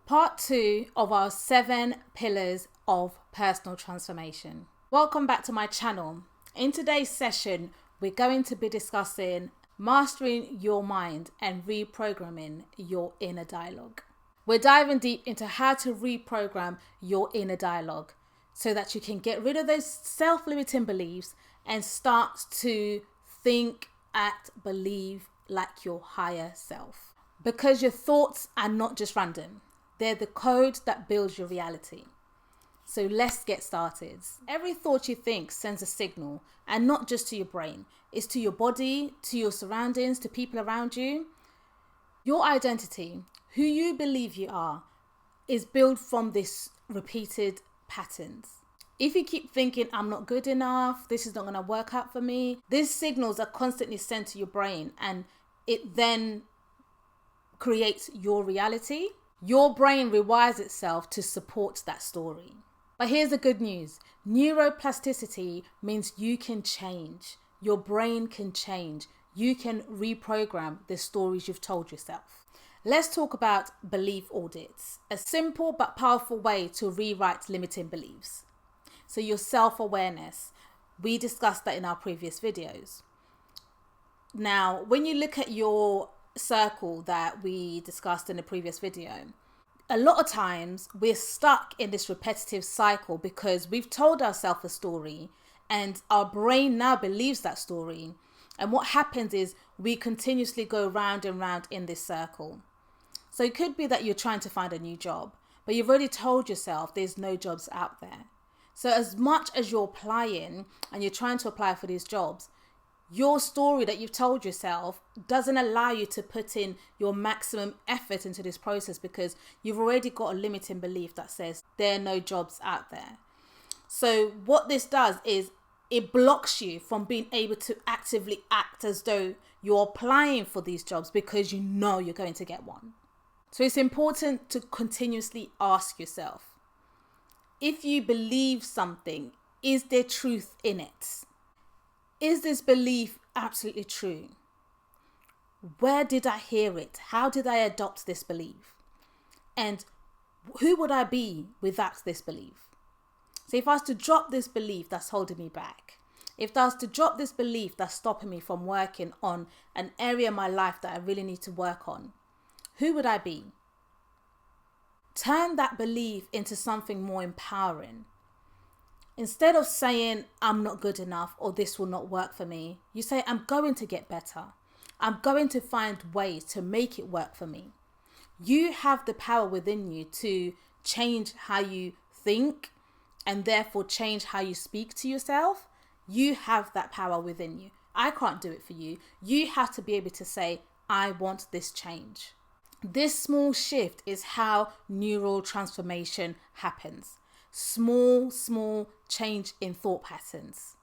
Part 2 of our 7 pillars of personal transformation. Welcome back to my channel. In today's session, we're going to be discussing mastering your mind and reprogramming your inner dialogue. We're diving deep into how to reprogram your inner dialogue so that you can get rid of those self-limiting beliefs and start to think, act, believe like your higher self. Because your thoughts are not just random. They're the code that builds your reality. So let's get started. Every thought you think sends a signal, and not just to your brain. It's to your body, to your surroundings, to people around you. Your identity, who you believe you are, is built from this repeated patterns. If you keep thinking, I'm not good enough, this is not going to work out for me, these signals are constantly sent to your brain, and it then creates your reality. Your brain rewires itself to support that story. But here's the good news. Neuroplasticity means you can change. Your brain can change. You can reprogram the stories you've told yourself. Let's talk about belief audits, a simple but powerful way to rewrite limiting beliefs. So your self-awareness, we discussed that in our previous videos. Now, when you look at your circle that we discussed in the previous video, a lot of times we're stuck in this repetitive cycle because we've told ourselves a story and our brain now believes that story. And what happens is we continuously go round and round in this circle. So it could be that you're trying to find a new job, but you've already told yourself there's no jobs out there. So as much as you're applying and you're trying to apply for these jobs, your story that you've told yourself doesn't allow you to put in your maximum effort into this process because you've already got a limiting belief that says there are no jobs out there. So what this does is it blocks you from being able to actively act as though you're applying for these jobs because you know you're going to get one. So it's important to continuously ask yourself, if you believe something, is there truth in it? Is this belief absolutely true? Where did I hear it? How did I adopt this belief? And who would I be without this belief? So if I was to drop this belief that's holding me back, if I was to drop this belief that's stopping me from working on an area of my life that I really need to work on, who would I be? Turn that belief into something more empowering. Instead of saying, I'm not good enough or this will not work for me, you say, I'm going to get better. I'm going to find ways to make it work for me. You have the power within you to change how you think and therefore change how you speak to yourself. You have that power within you. I can't do it for you. You have to be able to say, I want this change. This small shift is how neural transformation happens. Small change in thought patterns.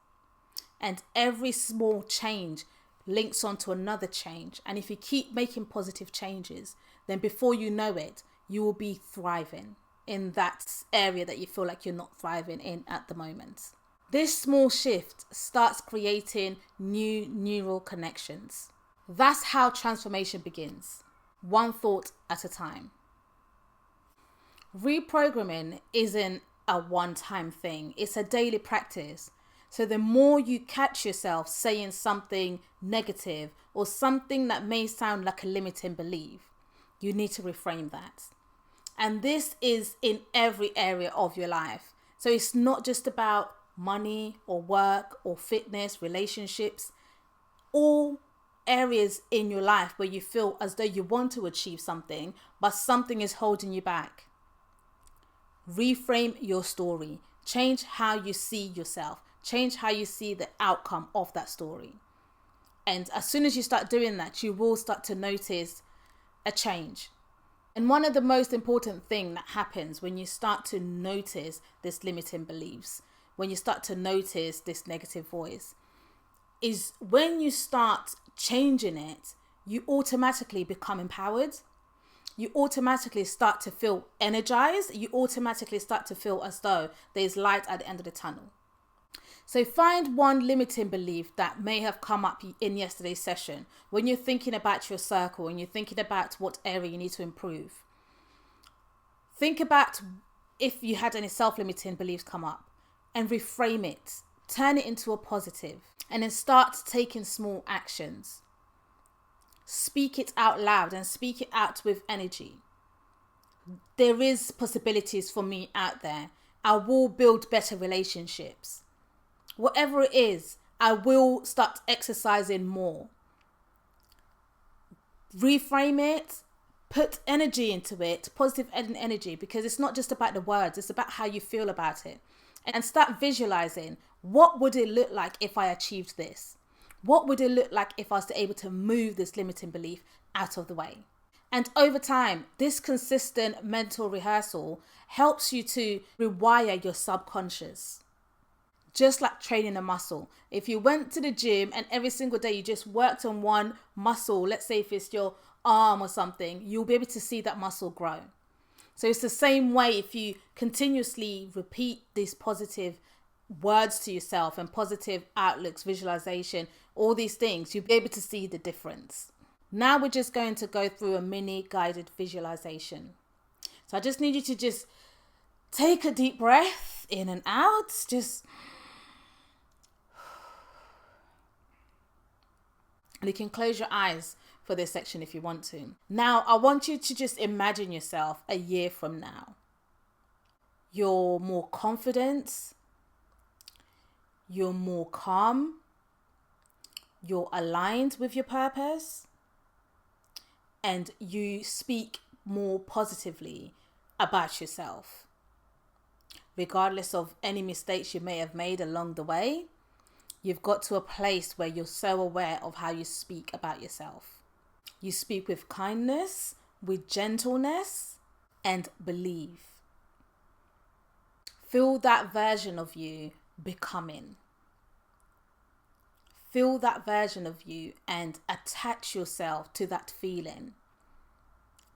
And every small change links onto another change. And if you keep making positive changes, then before you know it, you will be thriving in that area that you feel like you're not thriving in at the moment. This small shift starts creating new neural connections. That's how transformation begins, one thought at a time. Reprogramming isn't a one-time thing. It's a daily practice. So the more you catch yourself saying something negative or something that may sound like a limiting belief, you need to reframe that. And this is in every area of your life. So it's not just about money or work or fitness, relationships, all areas in your life where you feel as though you want to achieve something, but something is holding you back. Reframe your story. Change how you see yourself. Change how you see the outcome of that story. And as soon as you start doing that, you will start to notice a change. And one of the most important things that happens when you start to notice this limiting beliefs, when you start to notice this negative voice, is when you start changing it, you automatically become empowered. You automatically start to feel energized. You automatically start to feel as though there's light at the end of the tunnel. So find one limiting belief that may have come up in yesterday's session when you're thinking about your circle and you're thinking about what area you need to improve. Think about if you had any self-limiting beliefs come up and reframe it. Turn it into a positive and then start taking small actions. Speak it out loud and speak it out with energy. There is possibilities for me out there. I will build better relationships. Whatever it is, I will start exercising more. Reframe it, put energy into it, positive energy, because it's not just about the words, it's about how you feel about it. And start visualizing, what would it look like if I achieved this? What would it look like if I was able to move this limiting belief out of the way? And over time, this consistent mental rehearsal helps you to rewire your subconscious. Just like training a muscle. If you went to the gym and every single day you just worked on one muscle, let's say if it's your arm or something, you'll be able to see that muscle grow. So it's the same way if you continuously repeat these positive words to yourself and positive outlooks, visualization, all these things, you'll be able to see the difference. Now we're just going to go through a mini guided visualization. So I just need you to just take a deep breath in and out. And you can close your eyes for this section if you want to. Now, I want you to just imagine yourself a year from now. You're more confident. You're more calm. You're aligned with your purpose. And you speak more positively about yourself. Regardless of any mistakes you may have made along the way, you've got to a place where you're so aware of how you speak about yourself. You speak with kindness, with gentleness, and believe. Feel that version of you becoming. Feel that version of you and attach yourself to that feeling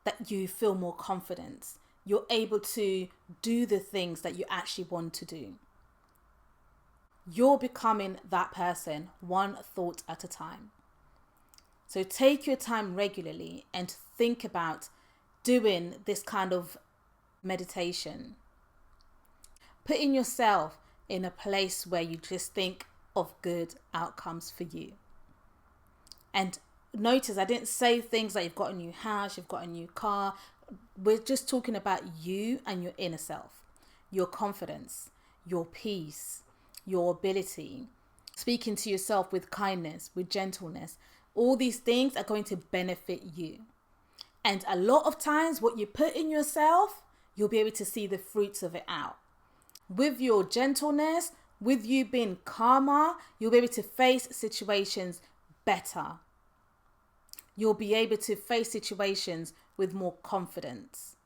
that you feel more confident. You're able to do the things that you actually want to do. You're becoming that person, one thought at a time. So take your time regularly and think about doing this kind of meditation. Putting yourself in a place where you just think of good outcomes for you. And notice I didn't say things like you've got a new house, you've got a new car. We're just talking about you and your inner self, your confidence, your peace, your ability, speaking to yourself with kindness, with gentleness. All these things are going to benefit you. And a lot of times what you put in yourself, you'll be able to see the fruits of it out. With your gentleness, with you being calmer, you'll be able to face situations better. You'll be able to face situations with more confidence.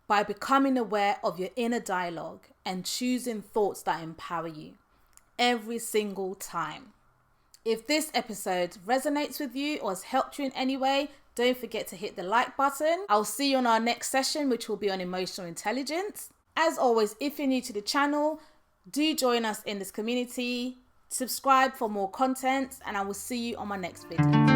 By becoming aware of your inner dialogue and choosing thoughts that empower you every single time. If this episode resonates with you or has helped you in any way, don't forget to hit the like button. I'll see you on our next session, which will be on emotional intelligence. As always, if you're new to the channel, do join us in this community. Subscribe for more content, and I will see you on my next video.